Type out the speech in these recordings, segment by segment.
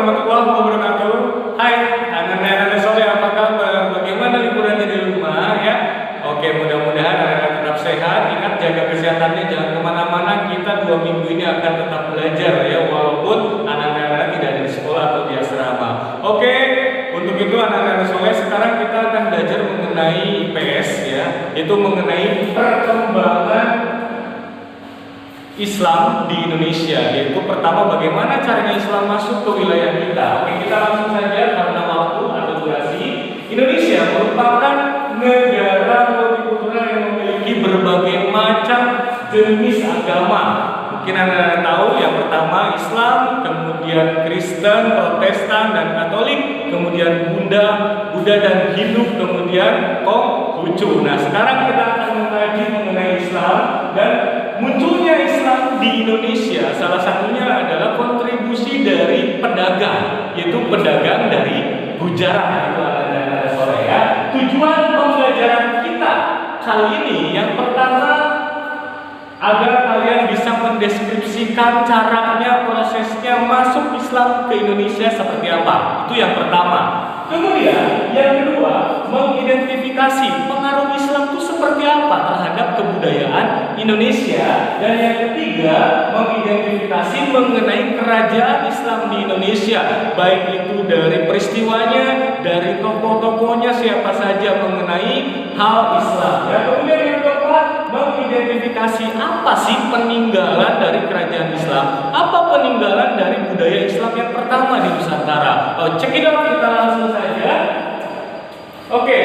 warahmatullahi wabarakatuh. Hai, anak-anak soleh, apa kabar? Bagaimana liburannya di rumah ya? Oke, mudah-mudahan anak-anak tetap sehat. Ingat jaga kesehatannya, jangan kemana-mana. Kita 2 minggu ini akan tetap belajar ya, walaupun anak-anak tidak ada di sekolah atau di asrama. Oke, untuk itu anak-anak soleh, sekarang kita akan belajar mengenai IPS ya, itu mengenai perkembangan Islam di Indonesia, yaitu pertama bagaimana caranya Islam masuk ke wilayah kita. Oke, kita langsung saja karena waktu atau durasi. Indonesia merupakan negara multikultural yang memiliki berbagai macam jenis agama. Mungkin Anda tahu yang pertama Islam, kemudian Kristen, Protestan dan Katolik, kemudian Buddha dan Hindu, kemudian Konghucu. Nah, sekarang kita akan mengkaji mengenai Islam dan munculnya Islam di Indonesia. Salah satunya adalah kontribusi dari pedagang, yaitu pedagang dari Gujarat. Itu ada sore ya. Tujuan pembelajaran kita kali ini yang pertama agar kalian bisa mendeskripsikan caranya, prosesnya masuk Islam ke Indonesia seperti apa. Itu yang pertama. Kemudian yang kedua, mengidentifikasi pengaruh Islam itu seperti apa terhadap kebudayaan Indonesia. Dan yang ketiga, mengidentifikasi mengenai kerajaan Islam di Indonesia, baik itu dari peristiwanya, dari tokoh-tokohnya siapa saja mengenai hal Islam. Ya, kemudian yang keempat, mengidentifikasi apa sih peninggalan dari kerajaan Islam, apa peninggalan dari budaya Islam yang pertama di Nusantara. Cek it out, kita langsung saja. Oke,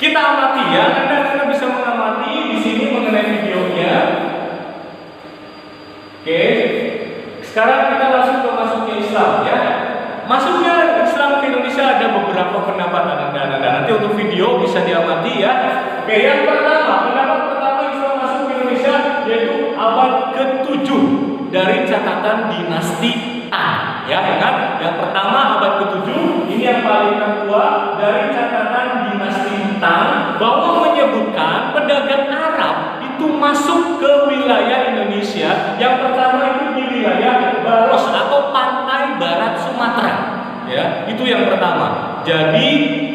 kita amati ya. Anda bisa mengamati di sini mengenai videonya. Oke, sekarang kita langsung ke masuknya Islam ya. Masuknya Islam ke Indonesia ada beberapa pendapat Anda. Nanti untuk video bisa diamati ya. Oke, yang pertama, pendapat pertama Islam masuk ke Indonesia yaitu abad ke-7 dari catatan dinasti Tang. Ya kan? Yang pertama abad ke-7, ini yang paling tertua dari catatan dinasti Tang, bahwa menyebutkan pedagang Arab itu masuk ke wilayah Indonesia. Yang pertama itu di wilayah Baros atau pantai barat Sumatera. Ya, itu yang pertama. Jadi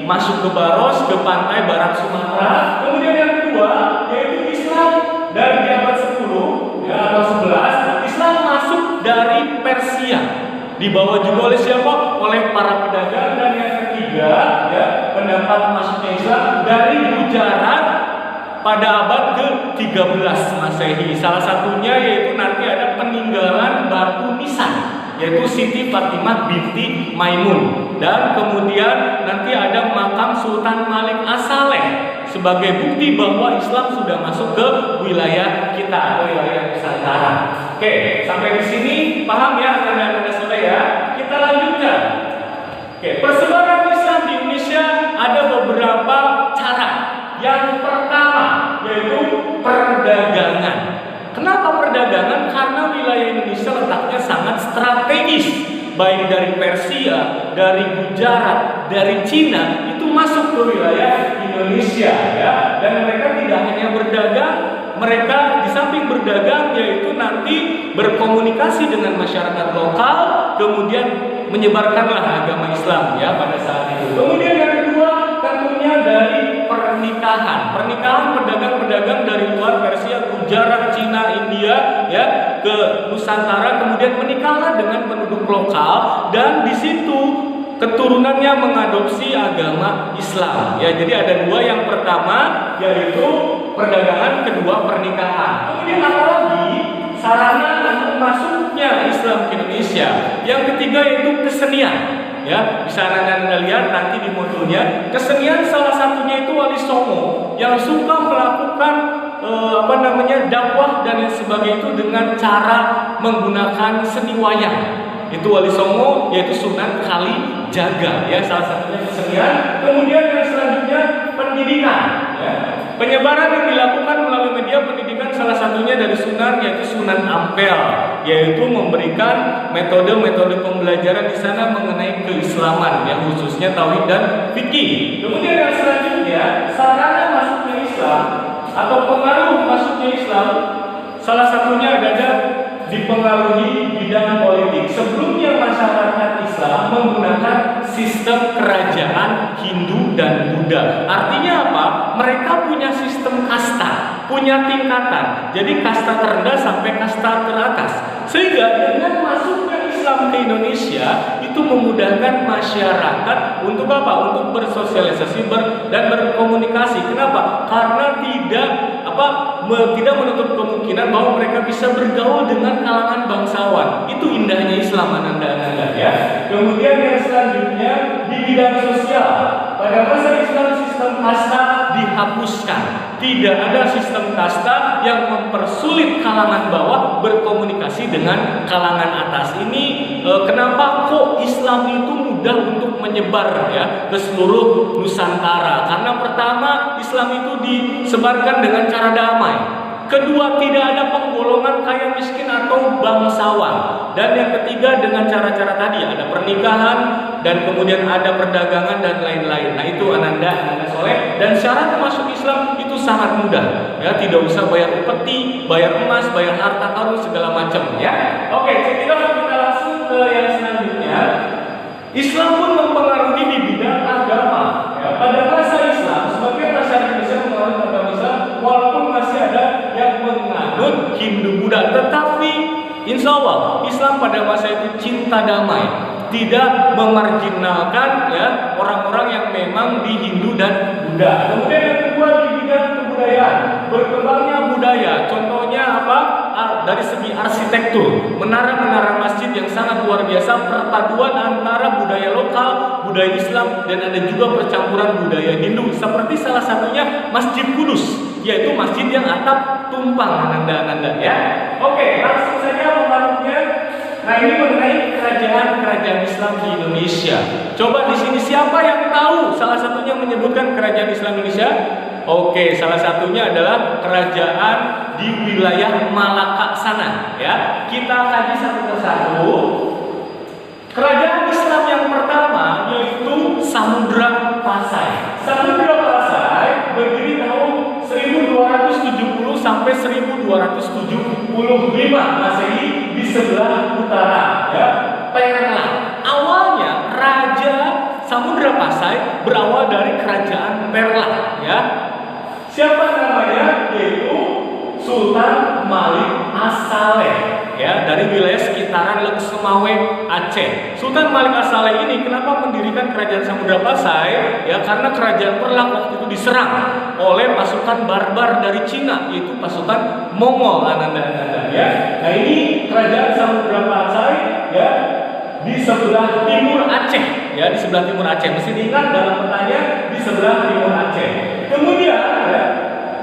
masuk ke Baros, ke pantai barat Sumatera. Kemudian yang kedua yaitu Islam dari abad 10 ya, atau 11. Islam masuk dari Persia. Dibawa juga oleh siapa? Oleh para pedagang. Dan yang ketiga ya, pendapat masuknya Islam dari Gujarat pada abad ke-13 Masehi. Salah satunya yaitu nanti ada peninggalan batu nisan, yaitu Siti Fatimah binti Maimun. Dan kemudian nanti ada makam Sultan Malik As-Saleh sebagai bukti bahwa Islam sudah masuk ke wilayah kita atau wilayah Nusantara. Oke, sampai di sini paham ya Anda soleh ya? Kita lanjutkan. Oke, persebaran Islam di Indonesia ada beberapa cara. Yang pertama yaitu perdagangan. Kenapa perdagangan? Karena wilayah Indonesia letaknya sangat strategis. Baik dari Persia, dari Gujarat, dari Cina itu masuk ke wilayah Indonesia ya. Dan mereka tidak hanya berdagang, mereka di samping berdagang yaitu nanti berkomunikasi dengan masyarakat lokal, kemudian menyebarkanlah agama Islam ya pada saat itu. Kemudian yang kedua tentunya dari pernikahan pedagang-pedagang dari luar Persia, Gujarat, Cina, India ya ke Nusantara, kemudian menikahlah dengan penduduk lokal dan di situ keturunannya mengadopsi agama Islam ya. Jadi ada dua, yang pertama yaitu perdagangan, kedua pernikahan. Kemudian apa lagi? Sarana untuk masuknya Islam ke Indonesia. Yang ketiga yaitu kesenian. Ya, bisa Anda lihat nanti di modulnya. Kesenian salah satunya itu Wali Songo yang suka melakukan dakwah dan sebagainya itu dengan cara menggunakan seni wayang. Itu Wali Songo, yaitu Sunan Kalijaga ya, salah satunya kesenian. Kemudian yang selanjutnya pendidikan ya. Penyebaran yang dilakukan melalui media pendidikan salah satunya dari Sunan, yaitu Sunan Ampel, yaitu memberikan metode-metode pembelajaran di sana mengenai keislaman yang khususnya tauhid dan fikih. Kemudian yang selanjutnya sarana masuknya Islam atau pengaruh masuknya Islam, salah satunya adalah dipengaruhi bidang politik. Sebelumnya sistem kerajaan Hindu dan Buddha. Artinya apa? Mereka punya sistem kasta, punya tingkatan. Jadi kasta terendah sampai kasta teratas. Sehingga dengan masuknya Islam ke Indonesia itu memudahkan masyarakat untuk apa? Untuk bersosialisasi dan berkomunikasi. Kenapa? Karena tidak menutup kemungkinan bahwa mereka bisa bergaul dengan kalangan bangsawan. Itu indahnya Islam, ananda-ananda ya. Kemudian yang selanjutnya di bidang sosial, pada masa Islam sistem kasta dihapuskan. Tidak ada sistem kasta yang mempersulit kalangan bawah berkomunikasi dengan kalangan atas. Ini kenapa kok Islam itu mudah untuk menyebar ya ke seluruh Nusantara? Karena pertama, Islam itu disebarkan dengan cara damai. Kedua, tidak ada penggolongan kaya miskin atau bangsawan. Dan yang ketiga, dengan cara-cara tadi ada pernikahan dan kemudian ada perdagangan dan lain-lain. Nah itu ananda soleh. Dan syarat masuk Islam itu sangat mudah. Ya, tidak usah bayar upeti, bayar emas, bayar harta karun segala macam. Ya, oke. Kita langsung ke yang selanjutnya. Islam pun mempengaruhi di bidang agama. Ya, pada masa Islam, sebagian masyarakat Indonesia menganut agama Islam, walaupun masih ada yang menganut Hindu Buddha, tetapi insya Allah Islam pada masa itu cinta damai, tidak memarginalkan ya orang-orang yang memang di Hindu dan Buddha. Kemudian yang kedua di bidang kebudayaan, berkembangnya budaya. Contohnya apa? Dari segi arsitektur, menara-menara masjid yang sangat luar biasa, perpaduan antara budaya lokal, budaya Islam, dan ada juga percampuran budaya Hindu. Seperti salah satunya Masjid Kudus, yaitu masjid yang atap tumpang, ananda-ananda ya. Oke, langsung saja pengaruhnya. Nah ini mengenai kerajaan-kerajaan Islam di Indonesia. Coba di sini siapa yang tahu salah satunya menyebutkan kerajaan Islam Indonesia? Oke, salah satunya adalah kerajaan di wilayah Malaka sana ya. Kita kaji satu persatu. Kerajaan Islam yang pertama yaitu Samudra Pasai. Samudra Pasai berdiri tahun 1270 sampai 1275 Masehi di sebelah utara ya, Perla. Awalnya Raja Samudra Pasai berawal dari kerajaan Perla ya. Siapa namanya? Yaitu Sultan Malik As-Saleh ya, dari wilayah sekitaran Lek Semawe, Aceh. Sultan Malik As-Saleh ini kenapa mendirikan kerajaan Samudra Pasai? Ya karena kerajaan Perla waktu itu diserang oleh pasukan barbar dari Cina, yaitu pasukan Mongol, ananda-ananda ya. Nah ini kerajaan Samudra Pasai ya di sebelah timur Aceh ya, di sebelah timur Aceh. Mesti diingat dalam pertanyaan di sebelah timur Aceh. Kemudian ya,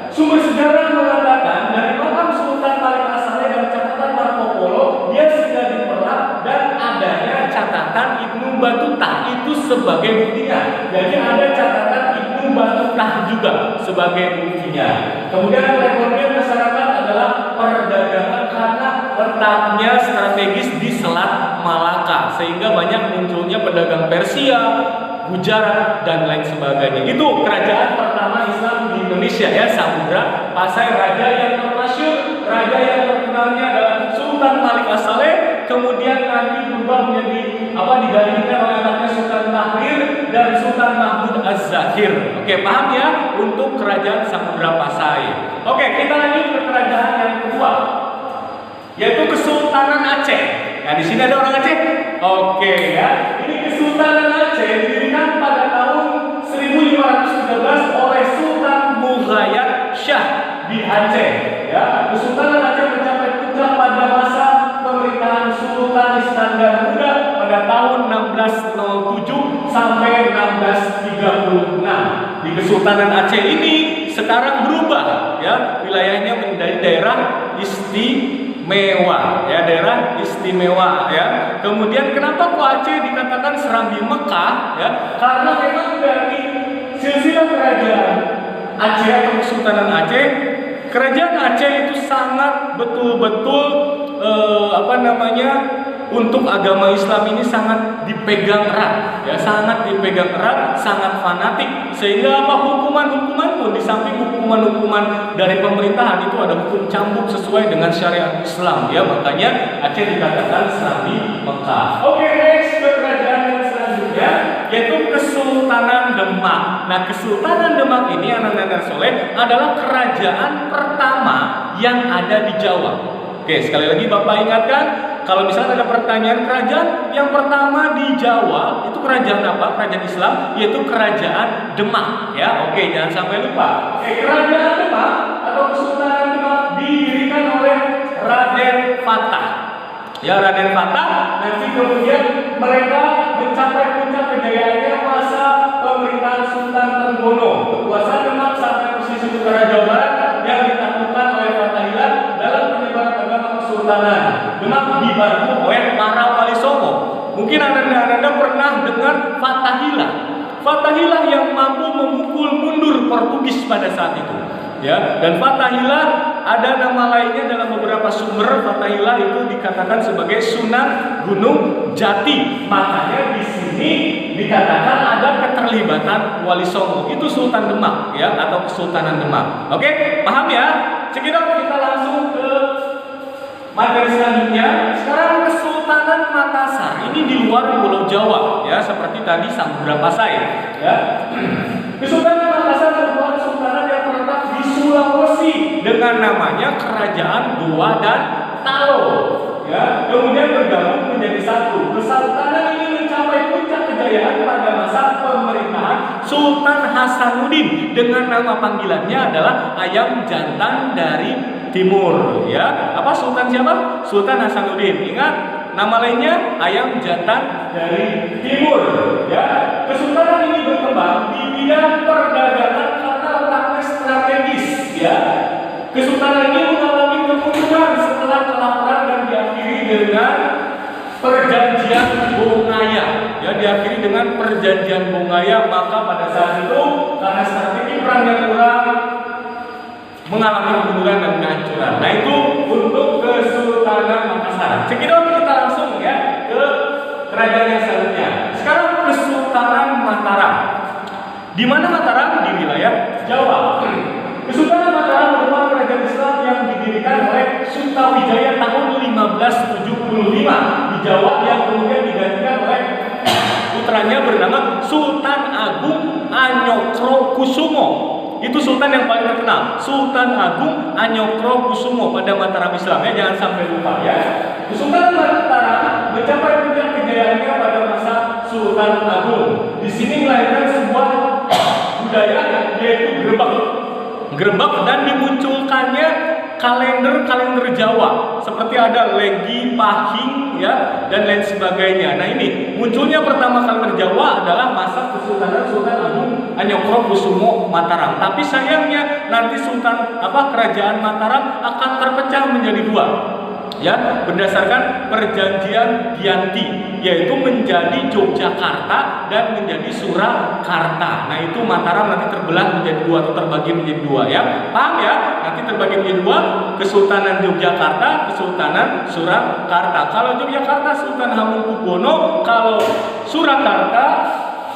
sumber sejarah mengatakan dari makam Sultan Malik As-Saleh dan catatan Marco Polo, dia sudah diperlak dan adanya catatan Ibnu Batutah itu sebagai buktinya. Jadi ada catatan Ibnu Batutah juga sebagai buktinya. Kemudian perekonomian masyarakat adalah perdagangan karena letaknya strategis di Selat Malaka, sehingga banyak munculnya pedagang Persia, Gujarat dan lain sebagainya. Itu kerajaan pertama Islam di Indonesia ya, Samudra Pasai. Raja yang termasyhur, raja yang terkenalnya adalah Sultan Malik As-Saleh. Kemudian nanti berubah menjadi digantikan oleh anaknya Sultan Tahrir dan Sultan Mahmud Az-Zakir. Oke, paham ya untuk kerajaan Samudra Pasai. Oke, kita lanjut ke kerajaan yang kedua, yaitu Kesultanan Aceh. Nah, di sini ada orang Aceh. Oke ya. Ini Kesultanan Aceh didirikan pada tahun 1513 oleh Sultan Mughayat Shah di Aceh. Ya, Kesultanan Aceh mencapai puncak pada masa pemerintahan Sultan Iskandar Muda pada tahun 1607 sampai 1636. Di Kesultanan Aceh ini sekarang berubah ya, wilayahnya menjadi daerah istimewa ya, daerah istimewa ya. Kemudian kenapa kok Aceh dikatakan Serambi Mekah ya? Karena memang dari silsilah kerajaan Aceh atau Kesultanan Aceh, kerajaan Aceh itu sangat betul-betul untuk agama Islam ini sangat dipegang erat ya, sangat dipegang erat, sangat fanatik, sehingga hukuman-hukuman pun di samping hukuman-hukuman dari pemerintahan itu ada hukum cambuk sesuai dengan syariat Islam ya, makanya Aceh dikatakan Serambi Mekah. Oke, next ke kerajaan yang selanjutnya Demak. Nah, Kesultanan Demak ini anak-anak soleh adalah kerajaan pertama yang ada di Jawa. Oke, sekali lagi Bapak ingatkan, kalau misalnya ada pertanyaan kerajaan yang pertama di Jawa itu kerajaan apa? Kerajaan Islam, yaitu kerajaan Demak. Ya, oke, jangan sampai lupa. Oke, kerajaan Demak atau Kesultanan Demak didirikan oleh Raden Fatah. Ya, Raden Fatah. Nanti kemudian mereka mencapai puncak kejayaannya masa pemerintahan Sultan Trenggono. Kekuasaan Demak sampai posisi utara Jawa Barat yang ditaklukkan oleh Fatahillah dalam penyebaran agama Kesultanan Demak dibantu oleh para wali songo. Mungkin anda pernah dengar Fatahillah. Fatahillah yang mampu memukul mundur Portugis pada saat itu. Ya, dan Fatahillah ada nama lainnya dalam beberapa sumber. Fatahillah itu dikatakan sebagai Sunan Gunung Jati. Makanya di sini dikatakan ada keterlibatan Wali Songo. Itu Sultan Demak, ya, atau Kesultanan Demak. Oke, paham ya? Cekidot, kita langsung ke materi selanjutnya. Sekarang Kesultanan Makassar ini di luar Pulau Jawa, ya, seperti tadi Samudra Pasai, ya. Kesultanan Makassar merupakan kesultanan yang terletak di Sulawesi dengan namanya Kerajaan Goa dan Talo, ya. Kemudian bergabung menjadi satu. Kesultanan ini mencapai puncak kejayaan pada masa pemerintahan Sultan Hasanuddin dengan nama panggilannya adalah Ayam Jantan dari Timur, ya. Apa Sultan siapa? Sultan Hasanuddin. Ingat nama lainnya Ayam Jantan dari Timur, ya. Kesultanan ini berkembang di bidang perdagangan karena letaknya strategis, ya. Kesultanan ini mengalami kemunduran setelah kelaparan dan diakhiri dengan Perjanjian Bongaya, ya, diakhiri dengan Perjanjian Bongaya. Maka pada saat itu karena strategi perang yang kurang mengalami kemunduran dan kehancuran. Nah, itu untuk Kesultanan Makassar. Cekidot, kita langsung ya ke kerajaan yang selanjutnya. Sekarang Kesultanan Mataram. Di mana Mataram? Di wilayah Jawa. Kesultanan Mataram merupakan kerajaan Islam yang didirikan oleh Sutawijaya tahun 1575 di Jawa, yang kemudian digantikan oleh putranya bernama Sultan Agung Anyokrokusumo. Itu sultan yang paling terkenal, Sultan Agung Anyokrokusumo pada Mataram Islam, ya, jangan sampai lupa, ya. Kesultanan Mataram mencapai puncak kejayaannya pada masa Sultan Agung. Di sini melahirkan sebuah budaya yaitu gerebek dan dimunculkannya kalender Jawa seperti ada Legi, Pahing, ya, dan lain sebagainya. Nah, ini munculnya pertama kalender Jawa adalah masa Kesultanan Sultan Agung Anyokrokusumo Mataram. Tapi sayangnya nanti kerajaan Mataram akan terpecah menjadi dua, ya, berdasarkan Perjanjian Giyanti, yaitu menjadi Yogyakarta dan menjadi Surakarta. Nah, itu Mataram nanti terbelah menjadi dua atau terbagi menjadi dua, ya. Paham ya? Nanti terbagi menjadi dua, Kesultanan Yogyakarta, Kesultanan Surakarta. Kalau Yogyakarta Sultan Hamengkubuwono, kalau Surakarta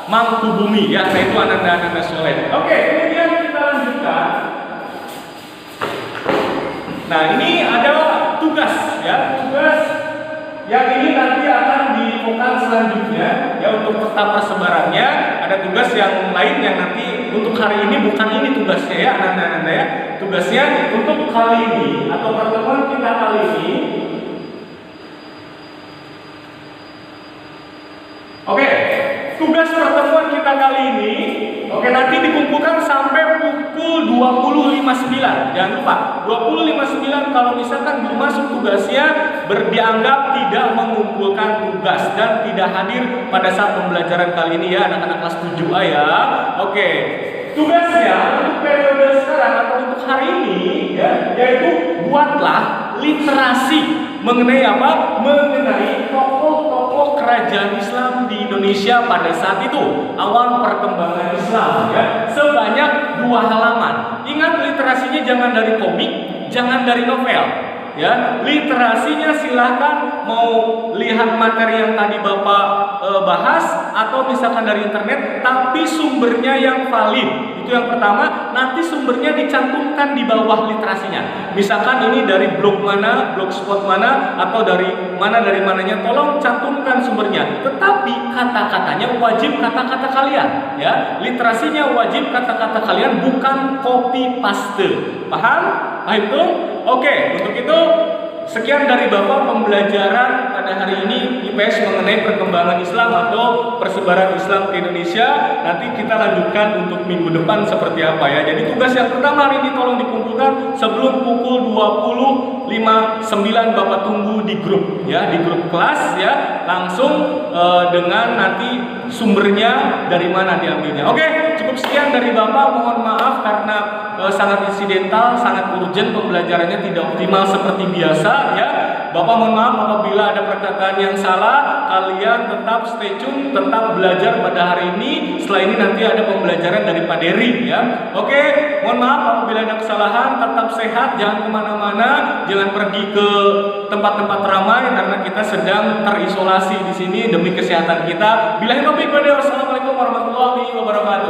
Mangkubumi, ya. Nah, itu anak-anak soleh. Oke, kemudian kita lanjutkan. Nah, ini adalah tugas, ya, tugas yang ini nanti akan diinfokan selanjutnya, ya, untuk peta persebarannya. Ada tugas yang lain yang nanti untuk hari ini bukan ini tugasnya, ya, anak-anak, ya. Tugasnya untuk kali ini atau pertemuan kita kali ini. Oke, tugas pertemuan kita kali ini, oke, nanti dikumpulkan sampai pukul 20.59. Jangan lupa, 20.59 kalau misalkan belum masuk tugasnya dianggap tidak mengumpulkan tugas dan tidak hadir pada saat pembelajaran kali ini, ya, anak-anak kelas 7A, ya. Oke, tugasnya untuk periode sekarang atau untuk hari ini, ya, yaitu buatlah literasi mengenai apa? Mengenai tokoh-tokoh kerajaan Islam di Indonesia pada saat itu, awal perkembangan Islam, ya, sebanyak 2 halaman. Ingat, literasinya jangan dari komik, jangan dari novel, ya. Literasinya silahkan mau lihat materi yang tadi Bapak bahas, atau misalkan dari internet, tapi sumbernya yang valid. Itu yang pertama. Nanti sumbernya dicantumkan di bawah literasinya. Misalkan ini dari blog mana, blogspot mana, atau dari mananya, tolong cantumkan sumbernya. Tetapi kata-katanya wajib kata-kata kalian, ya. Literasinya wajib kata-kata kalian, bukan copy paste. Paham? Paham itu? Oke, untuk itu sekian dari Bapak pembelajaran pada hari ini IPS mengenai perkembangan Islam atau persebaran Islam ke Indonesia. Nanti kita lanjutkan untuk minggu depan seperti apa ya. Jadi tugas yang pertama hari ini tolong dikumpulkan sebelum pukul 20.59 Bapak tunggu di grup ya, di grup kelas ya, langsung dengan nanti sumbernya dari mana diambilnya. Oke, cukup sekian dari Bapak. Mohon maaf karena sangat insidental, sangat urgent, pembelajarannya tidak optimal seperti biasa ya. Bapak mohon maaf apabila ada perkataan yang salah. Kalian tetap stay tune, tetap belajar pada hari ini. Setelah ini nanti ada pembelajaran dari Pak Dery ya. Oke, mohon maaf apabila ada kesalahan. Tetap sehat, jangan kemana-mana, jangan pergi ke tempat-tempat ramai karena kita sedang terisolasi di sini demi kesehatan kita. Billahi taufiq wal hidayah. Wassalamualaikum warahmatullahi wabarakatuh.